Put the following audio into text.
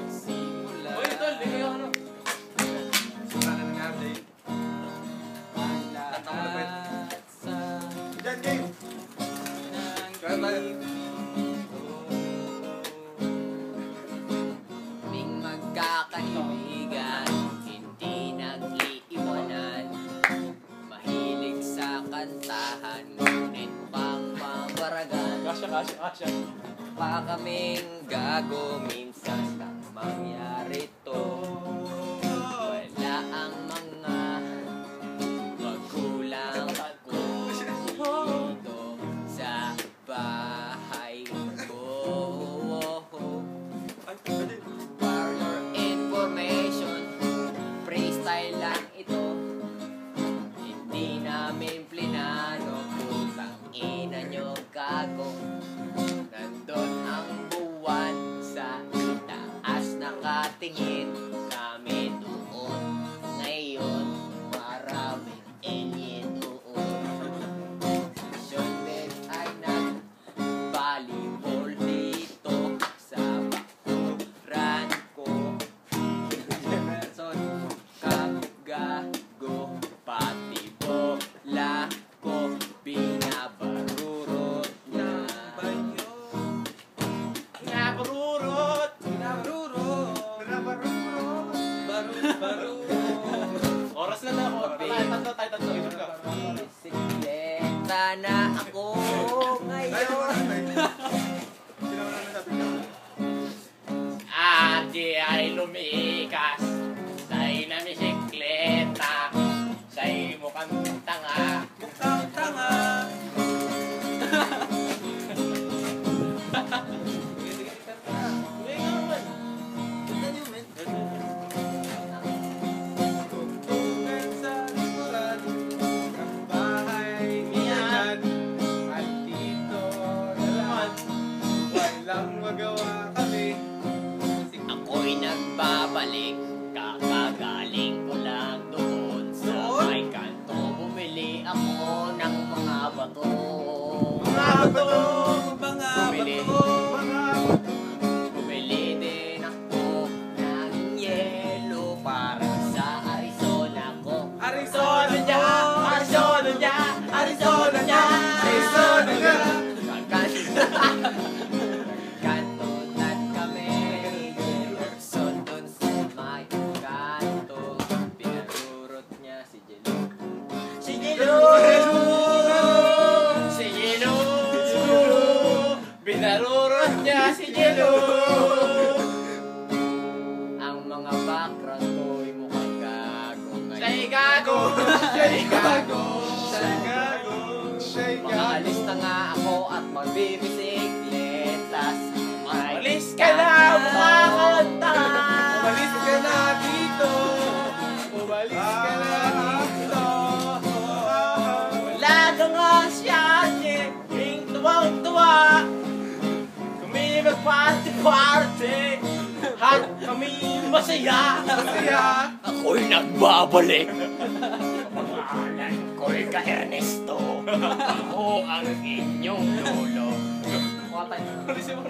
Simula. Uy, tol, di kayo ano? Wala na nangyari. Lahat sa Diyan, game. Kaya tayo. aming magkakaibigan, hindi nag-iiwanan. Mahilig sa kantahan, ngunit pang pambaragan. Kasya. Pa kaming gago, minsan lang mangyari to. Wala ang mga magulang ko dito sa bahay ko. Ay, pwede. For your information, freestyle lang ito. Hindi namin plinano, putang ina nyo gago. Nandun ang buwan sa taas nakatingin. Kami doon ngayon, maraming alien doon. Sisyon din ay nag-volleyball dito sa bakuran ko. Son, kagago, pati bola ko, binabarurot na. Oras na na. Tatlo. Isip ka. Bisikleta na ako ngayon. Sino na nasabi ka? Ate ay lumikas sa'y na bisikleta, sa'y mukhang tanga. Mukhang tanga. Uy, nga naman. Ganda niyo, men. Tungtungan sa likuran ng bahay niyan. At dito na naman, walang magawa kami. Ako'y nagbabalik, kakagaling ko lang doon sa Doon? may kanto. Bumili ako ng mga bato. Mga bato, mga Bumili. bato, mga bato. Bumili din ako ng yelo para sa Arizona ko. Arizona niya, Arizona niya, Arizona niya, Arizona niya. Kantunan kami ni Gerson dun sa may kanto. Pinarurot niya si Jello. Si Gilo! Si Gilo! Binarurot niya si Gilo! Ang mga background ko'y mukhang gago ngayon. Siya'y gago! Siya'y gago, siya'y gago, siya'y gago. Makaalis na nga ako at magbibisikleta sa may Alis ka na, kakanta. Umalis ka na dito. Umalis ka na dito. Wala ka nga siya, yung tuwang-tuwa. Kami magparty-party, at kami masaya. Masaya. Ako'y nagbabalik. Pangalan ko'y ka Ernesto. Ako ang inyong lolo. Ulisin mo.